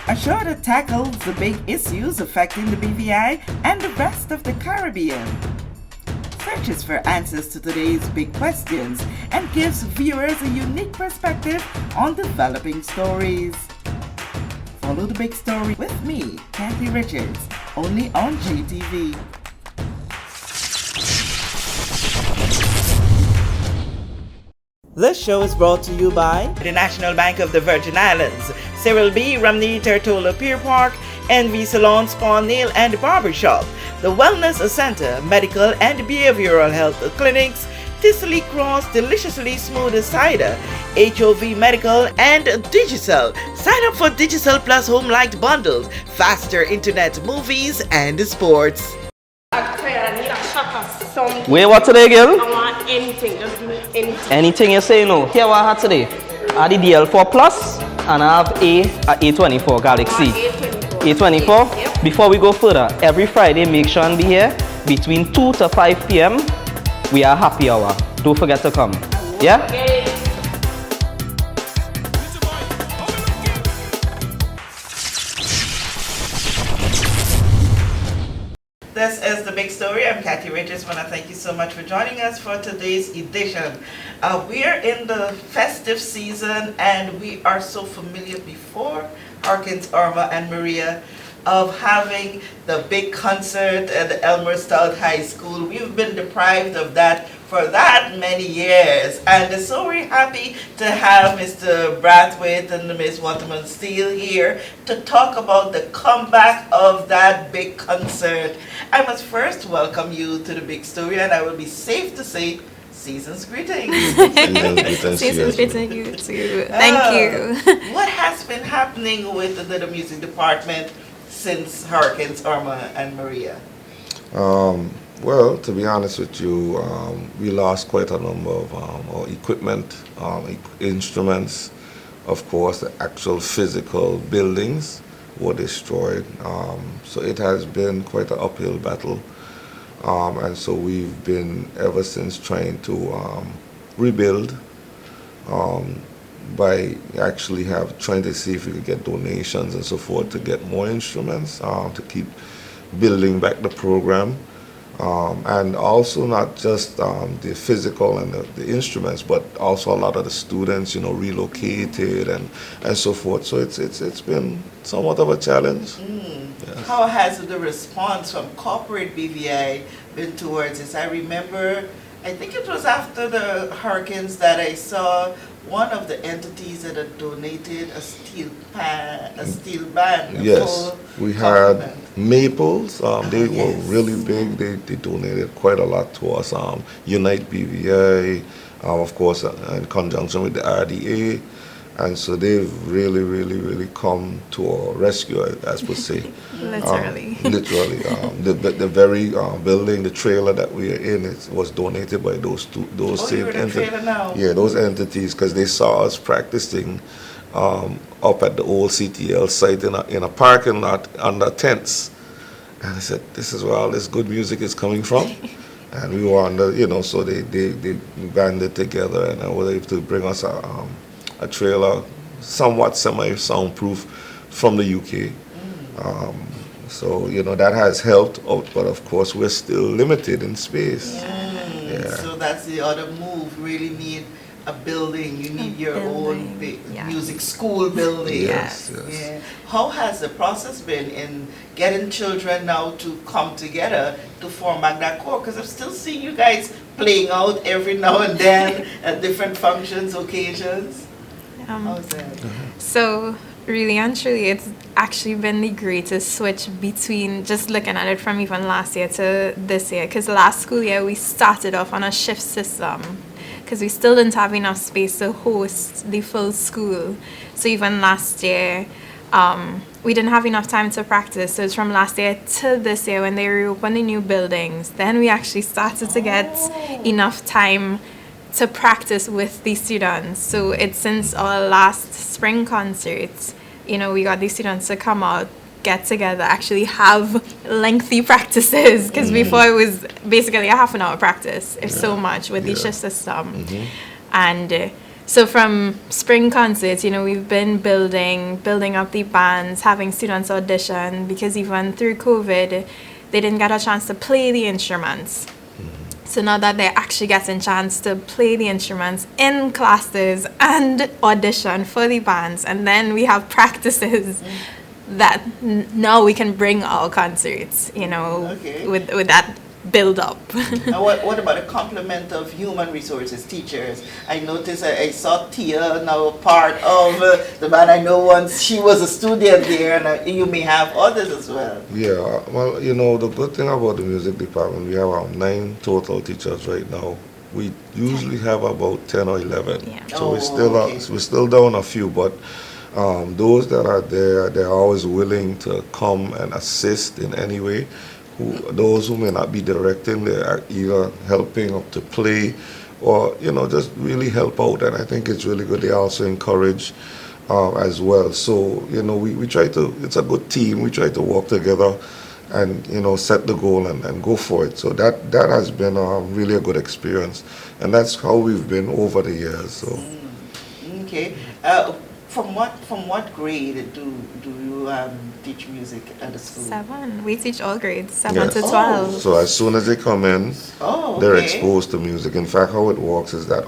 a show that tackles the big issues affecting the BVI and the rest of the Caribbean. Searches for answers to today's big questions and gives viewers a unique perspective on developing stories. Follow the big story with me, Kathy Richards, only on JTV. This show is brought to you by the National Bank of the Virgin Islands, Cyril B. Ramney Tertola Pier Park, NV Salon Spa Nail and Barbershop, the Wellness Center, Medical and Behavioral Health Clinics, Ticely Cross Deliciously Smooth Cider, HOV Medical, and Digicel. Sign up for Digicel Plus Home Light Bundles, faster internet, movies, and sports. Wait, what today, girl? I want anything, just give me anything. Anything you say no. Here what I had today. I had the DL4 Plus and I have A24 Galaxy. A24. Yep. Before we go further, every Friday make sure and be here between 2 to 5 p.m. We are happy hour. Don't forget to come. Yeah? This is The Big Story. I'm Kathy Richards. I want to thank you so much for joining us for today's edition. We are in the festive season and we are so familiar before Hurricanes Irma and Maria of having the big concert at the Elmer Stout High School. We've been deprived of that for that many years, and so we're happy to have Mr. Brathwaite and Ms. Waterman Steele here to talk about the comeback of that big concert. I must first welcome you to The Big Story, and I will be safe to say season's greetings. Season's greetings to you. Thank you. What has been happening with the Little Music Department since Hurricanes Irma and Maria? Well, to be honest with you, we lost quite a number of our equipment, instruments. Of course, the actual physical buildings were destroyed. So it has been quite an uphill battle. And so we've been ever since trying to rebuild by actually trying to see if we could get donations and so forth to get more instruments, to keep building back the program. And also not just the physical and the instruments, but also a lot of the students, relocated and so forth. So it's been somewhat of a challenge. Yes. How has the response from corporate BVI been towards this? I remember, I think it was after the hurricanes that I saw one of the entities that had donated a steel band. Yes, we had Maples. They were really big. They donated quite a lot to us. Unite BVI, of course, in conjunction with the RDA. And so they've really come to our rescue, as per se. Literally. Literally. The very building, the trailer that we are in, it was donated by those same entities. Yeah, those entities, because they saw us practicing up at the old CTL site in a parking lot under tents. And I said, this is where all this good music is coming from. And we were under, so they banded together and I was able to bring us a trailer, somewhat semi-soundproof from the UK. So, that has helped out, but of course we're still limited in space. Yeah. So that's the other move, really need a building, you need your own music school building. Yes. Yeah. How has the process been in getting children now to come together to form back that core? Because I've still seen you guys playing out every now and then at different functions, occasions. How's that? So really and truly, it's actually been the greatest switch between just looking at it from even last year to this year. Because last school year, we started off on a shift system because we still didn't have enough space to host the full school. So even last year, we didn't have enough time to practice. So it's from last year to this year when they reopened the new buildings. Then we actually started to get enough time to practice with the students. So it's since our last spring concert, we got the students to come out, get together, actually have lengthy practices, because before it was basically a half an hour practice, if so much, with the shift system. And So from spring concerts, we've been building up the bands, having students audition, because even through COVID, they didn't get a chance to play the instruments. So now that they're actually getting a chance to play the instruments in classes and audition for the bands, and then we have practices that now we can bring our concerts, with that build up. And what about a complement of human resources, teachers? I noticed I saw Tia now part of the band. I know once she was a student there, and you may have others as well. Yeah, well, the good thing about the music department, we have around 9 total teachers right now. We usually have about 10 or 11. Yeah. So we're still down a few, but those that are there, they're always willing to come and assist in any way. Those who may not be directing, they are either helping up to play or, just really help out. And I think it's really good. They also encourage as well. So, we try to, it's a good team. We try to work together and, set the goal and go for it. So that has been really a good experience. And that's how we've been over the years. So. Okay. From what grade do you teach music at the school? 7. We teach all grades, 7 to 12. So as soon as they come in, they're exposed to music. In fact, how it works is that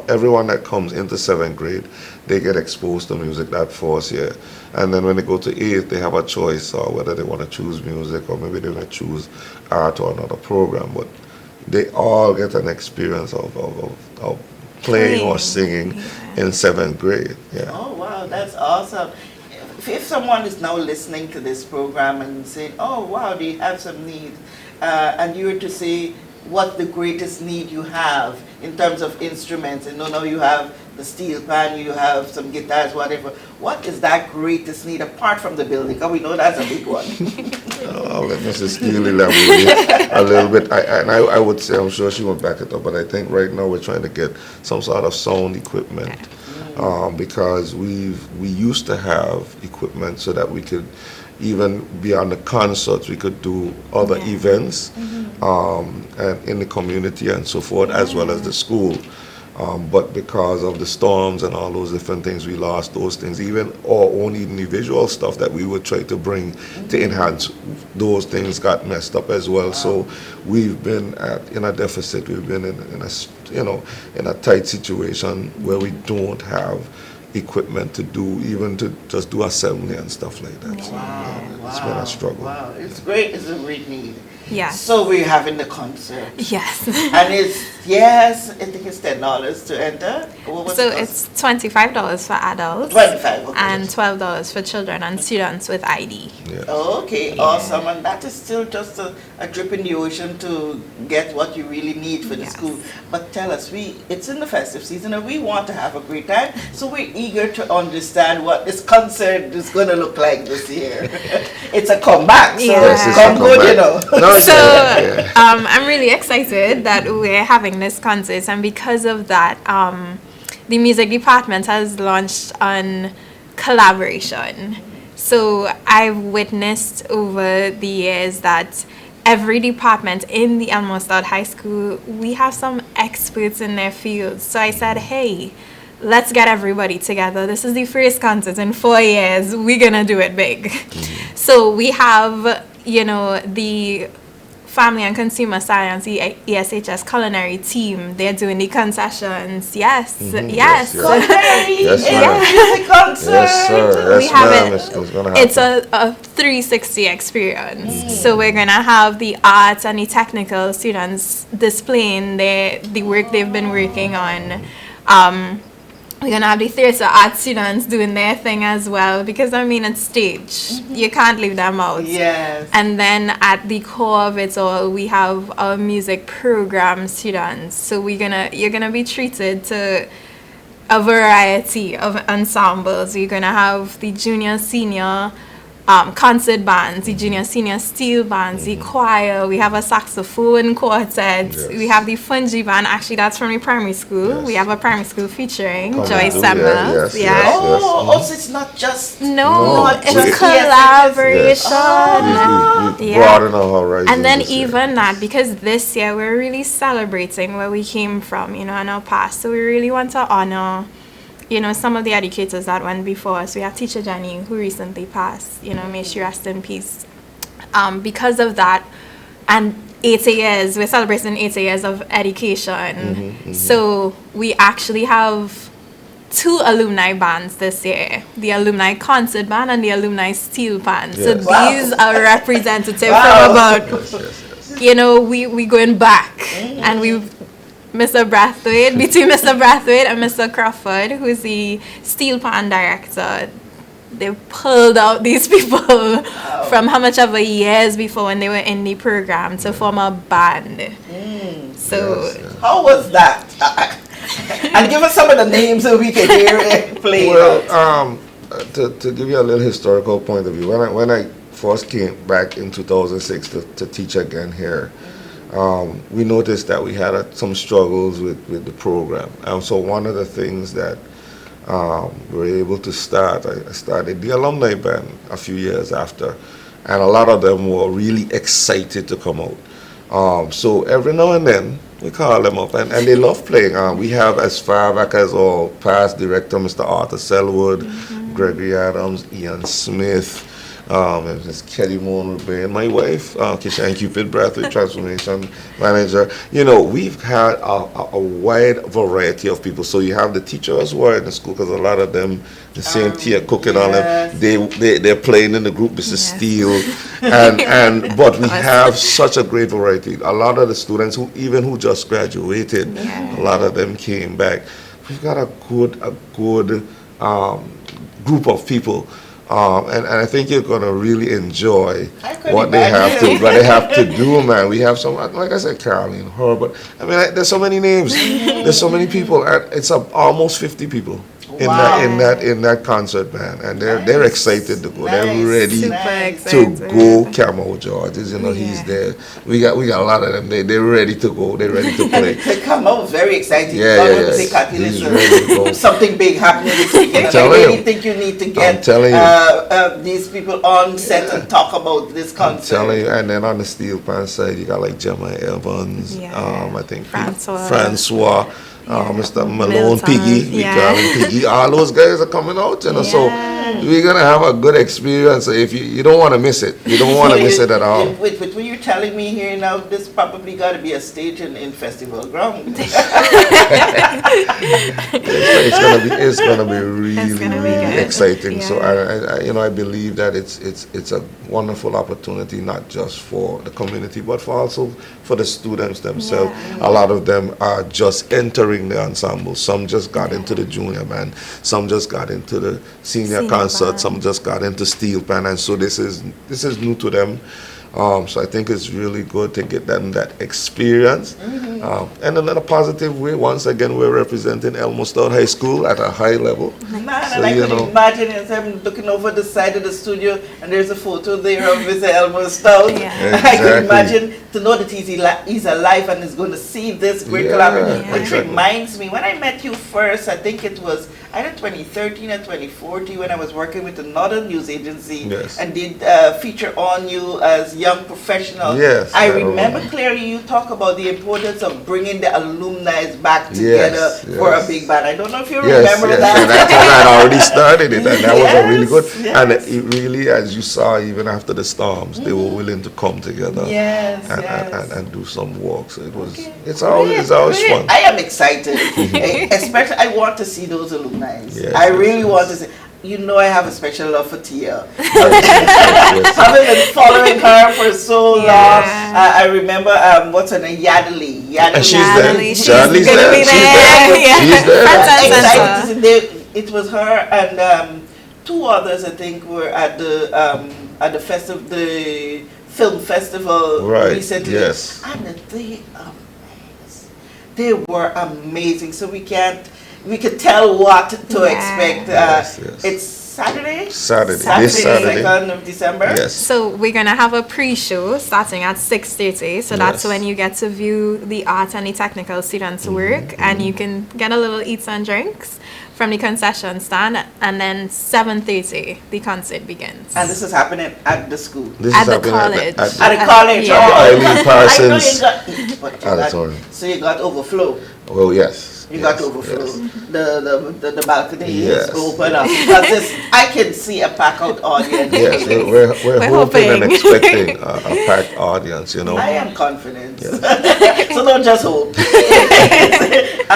everyone that comes into 7th grade, they get exposed to music that first year. And then when they go to 8th, they have a choice whether they want to choose music or maybe they want to choose art or another program. But they all get an experience of playing or singing in 7th grade. Yeah. Oh wow, that's awesome. If someone is now listening to this program and saying, oh wow, they have some need, and you were to say what the greatest need you have in terms of instruments, and now you have the steel pan, you have some guitars, whatever. What is that greatest need apart from the building? Because we know that's a big one. I'll let Mrs. Steele elaborate a little bit. I would say, I'm sure she won't back it up, but I think right now we're trying to get some sort of sound equipment because we used to have equipment so that we could even beyond the concerts, we could do other events and in the community and so forth, as well as the school. But because of the storms and all those different things, we lost those things. Even our own individual stuff that we would try to bring to enhance, those things got messed up as well. So we've been in a deficit. We've been in a tight situation where we don't have equipment to just do assembly and stuff like that. So it's been a struggle. Wow, it's great. It's a great need. Yes. So we're having the concert. Yes. And I think it's $10 to enter. So it's $25 for adults. 25. Okay. And $12 for children and students with ID. Yeah. Okay, awesome. And that is still just a drip in the ocean to get what you really need for the school. But tell us, it's in the festive season and we want to have a great time. So we're eager to understand what this concert is going to look like this year. It's a comeback. So come good, So I'm really excited that we're having this concert, and because of that, the music department has launched on collaboration. So I've witnessed over the years that every department in the Elmore Stout High School, we have some experts in their fields. So I said, hey, let's get everybody together. This is the first concert in 4 years. We're gonna do it big. So we have, the Family and Consumer Science, ESHS culinary team. They're doing the concessions. Yes. Culinary. Yes, Music concert. Yes, sir. We have it's a 360 experience. So we're gonna have the arts and the technical students displaying the work they've been working on. We're going to have the theater art students doing their thing as well, because it's stage. You can't leave them out. Yes. And then at the core of it all, we have our music program students. So you're going to be treated to a variety of ensembles. You're going to have the junior, senior concert bands, the junior senior steel bands, the choir, we have a saxophone quartet, Yes. we have the fungi band. Actually, that's from the primary school. Yes. We have a primary school featuring Come Joy and do, Samuel. yes, yes. Oh, so it's not just No, Not it's just collaboration. We Yeah. broaden our horizons. And then this year. even that, because this year we're really celebrating where we came from, in our past. So we really want to honor, some of the educators that went before us. We have Teacher Jenny, who recently passed, may she rest in peace. Because of that, and 80 years, we're celebrating 80 years of education. So we actually have 2 alumni bands this year, the alumni concert band and the alumni steel band. So Yes. Wow. these are representative Wow. from about, Yes. we going back, and we've Mr. Brathwaite, between Mr. Brathwaite and Mr. Crawford, who's the steel pan director. They pulled out these people from how much of a years before when they were in the program to form a band. So Yes, yes. how was that? And give us some of the names so we can hear it play. Well, to give you a little historical point of view, when I first came back in 2006 to teach again here, we noticed that we had some struggles with the program. And so one of the things that we were able to start, I started the alumni band a few years after, and a lot of them were really excited to come out. So every now and then, we call them up, and they love playing. We have as far back as our past director, Mr. Arthur Selwood, Gregory Adams, Ian Smith, and Ms. Kelly Moon and my wife, Kishan Cupid Brathwaite, Transformation Manager. We've had a wide variety of people. So you have the teachers who are in the school, because a lot of them, the same tea cooking on them. They're playing in the group, Mrs. Steele, but we have such a great variety. A lot of the students who just graduated, a lot of them came back. We've got a good group of people. And I think you're gonna really enjoy what they have to do, man. We have some, like I said, Caroline, Herbert. I mean, there's so many names, there's so many people. It's almost 50 people in that concert band, and they're excited to go. They're ready to go. Camo George, he's there. We got a lot of them. They're ready to go. They're ready to play. Camo was very excited. He's ready to go. Something big happening this weekend. I really think you need to get these people on set and talk about this concert. I'm telling you, and then on the steel pan side, you got like Gemma Evans, I think Francois, Mr. Malone, Milton, Piggy, we call him Piggy. All those guys are coming out, so we're gonna have a good experience. If you don't want to miss it, you don't want to miss it at all. With what you're telling me here now, this probably got to be a stage in festival ground. It's gonna be really exciting. Yeah. So I believe that it's a wonderful opportunity, not just for the community, but also for the students themselves. A lot of them are just entering the ensemble. Some just got into the junior band. Some just got into the senior concert. band. Some just got into steel band, and so this is new to them. So I think it's really good to get them that experience. And in a positive way, once again, we're representing Elmo Stout High School at a high level. Man, and I can imagine as I'm looking over the side of the studio, and there's a photo there of Mr. Elmo Stout. I can imagine to know that he's alive and is going to see this great collaboration. Which reminds me, when I met you first, I think it was either 2013 or 2014 when I was working with another news agency and did feature on you as young professional. I remember clearly you talk about the importance of bringing the alumni back together for a big band. I don't know if you remember that. And that's when I already started it, and that was a really good. And it really, as you saw, even after the storms, they were willing to come together and do some work. So it's always fun. I am excited, especially I want to see those alumni. I really want to see. I have a special love for Tia. Having been following her for so long, I remember what's her name, Yadley. She's there. Excited to see. It was her and two others, I think, were at the film festival recently. And they were amazing. So we could tell what to expect. It's Saturday? Saturday. Saturday, This Saturday. 2nd of December? Yes. So we're gonna have a pre-show starting at 6:30. So that's Yes. when you get to view the art and the technical students' work, and you can get a little eats and drinks from the concession stand. And then 7:30 the concert begins. And this is happening at the school. This At is the happening college. At the college. Yeah. Oh, Eileene Parsons I know you got, but you got- Auditorium. so you got overflow. Well, yes. You yes, got overflow. yes. The balcony Yes. is open up because I can see a pack out audience. Yes, we're We're hoping and hoping. expecting a packed audience, you know. I am confident. So don't just hope.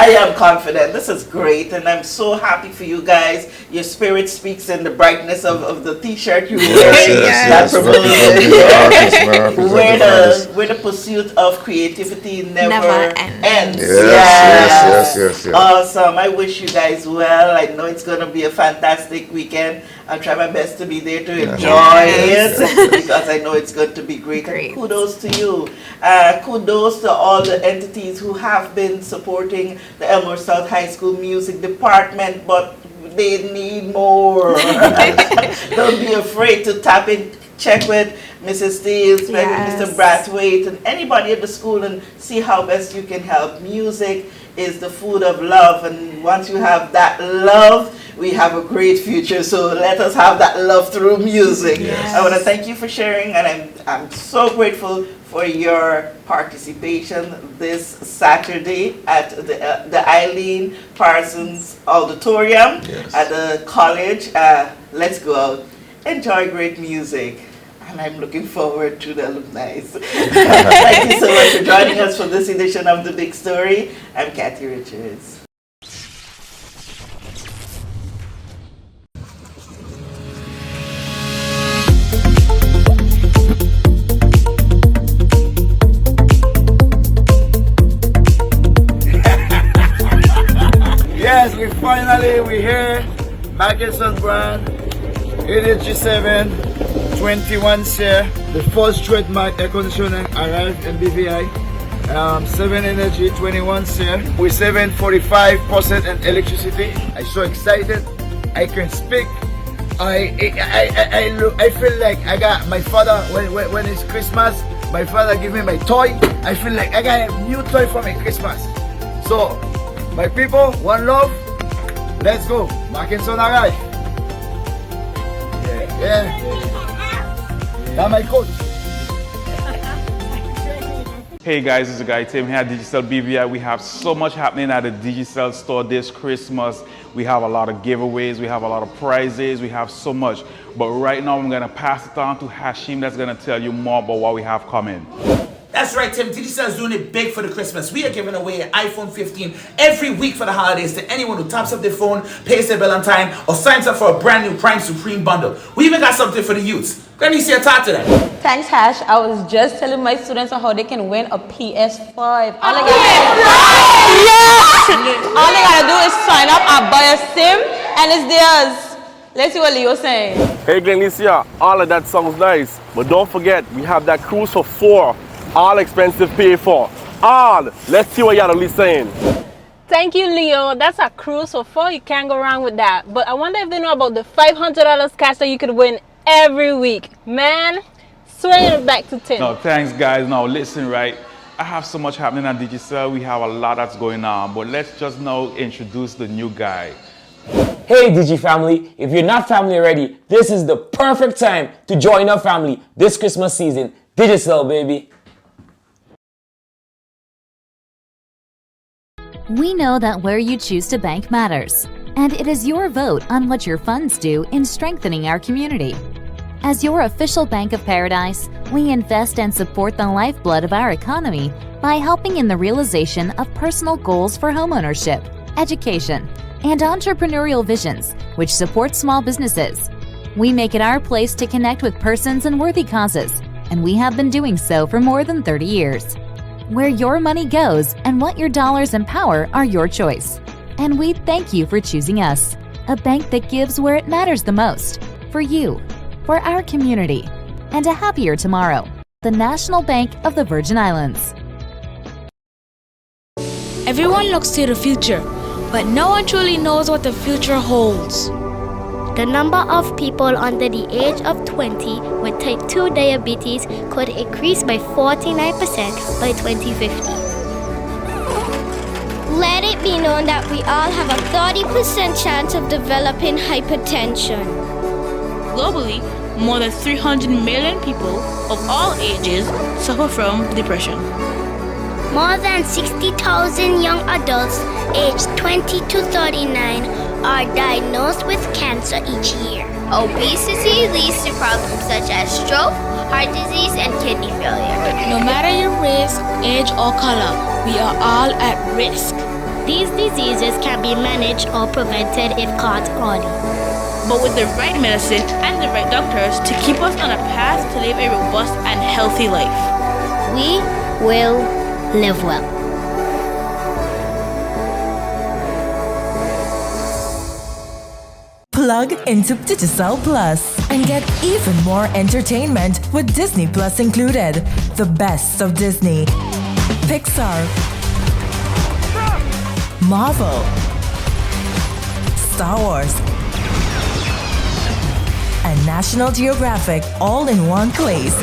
I am confident. This is great, and I'm so happy for you guys. Your spirit speaks in the brightness of the T-shirt you're wearing. Yes. That Representing the artists, man, representing where the artists. where the pursuit of creativity never Never ends. Yes. Awesome. I wish you guys well. I know it's going to be a fantastic weekend. I'll try my best to be there to enjoy it because I know it's going to be great. Great. Kudos to you. Kudos to all the entities who have been supporting the Elmore South High School Music Department, but they need more. Don't be afraid to tap in, check with Mrs. Steels, maybe Yes. Mr. Brathwaite, and anybody at the school and see how best you can help. Music is the food of love, and once you have that love, we have a great future. So let us have that love through music. Yes. I want to thank you for sharing, and I'm so grateful for your participation this Saturday at the Eileene Parsons Auditorium Yes. at the college. Let's go out, enjoy great music. And I'm looking forward to the alumni. Thank you so much for joining us for this edition of The Big Story. I'm Kathy Richards. Yes, we're here. Mackinson brand, ESHS 21 share. The first trademark air conditioning arrived in BVI. 7 Energy 21 share. We're saving 45% in electricity. I'm so excited. I can speak. I feel like I got my father when it's Christmas. My father give me my toy. I feel like I got a new toy for my Christmas. So, my people, one love. Let's go. Mackinson arrive. Yeah. That's my coach. Hey guys, it's your guy Tim here at Digicel BVI. We have so much happening at the Digicel store this Christmas. We have a lot of giveaways, we have a lot of prizes, we have so much. But right now I'm gonna pass it on to Hashim that's gonna tell you more about what we have coming. That's right, Tim. Digicel is doing it big for the Christmas. We are giving away an iPhone 15 every week for the holidays to anyone who taps up their phone, pays their bill on time, or signs up for a brand new Prime Supreme bundle. We even got something for the youths. Let me see a talk to that. Thanks, Hash. I was just telling my students on how they can win a PS5. All they gotta do is sign up and buy a SIM, and it's theirs. Let's see what Leo's saying. Hey Glenicia, all of that sounds nice, but don't forget, we have that cruise for 4, all expensive paid for. All. Let's see what y'all are saying. Thank you, Leo. That's a cruise for 4. You can't go wrong with that. But I wonder if they know about the $500 cash that you could win every week. Man, swing it back to Tim. No, thanks guys. Now listen, right? I have so much happening at Digicel. We have a lot that's going on, but let's just now introduce the new guy. Hey Digi family, if you're not family already, this is the perfect time to join our family this Christmas season. Digicel, baby. We know that where you choose to bank matters, and it is your vote on what your funds do in strengthening our community. As your official Bank of Paradise, we invest and support the lifeblood of our economy by helping in the realization of personal goals for homeownership, education, and entrepreneurial visions, which support small businesses. We make it our place to connect with persons and worthy causes, and we have been doing so for more than 30 years. Where your money goes and what your dollars empower are your choice. And we thank you for choosing us, a bank that gives where it matters the most, for you, for our community, and a happier tomorrow. The National Bank of the Virgin Islands. Everyone looks to the future, but no one truly knows what the future holds. the number of people under the age of 20 with type 2 diabetes could increase by 49% by 2050. Let it be known that we all have a 30% chance of developing hypertension. Globally, more than 300 million people of all ages suffer from depression. More than 60,000 young adults aged 20 to 39 are diagnosed with cancer each year. Obesity leads to problems such as stroke, heart disease, and kidney failure. No matter your race, age, or color, we are all at risk. These diseases can be managed or prevented if caught early. But with the right medicine and the right doctors to keep us on a path to live a robust and healthy life, we will live well. Plug into Digicel Plus and get even more entertainment with Disney Plus included. The best of Disney, Pixar, Marvel, Star Wars, and National Geographic all in one place.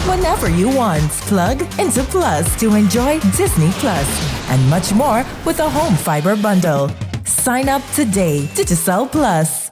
Whenever you want, plug into Plus to enjoy Disney Plus and much more with a home fiber bundle. Sign up today. Digicel Plus.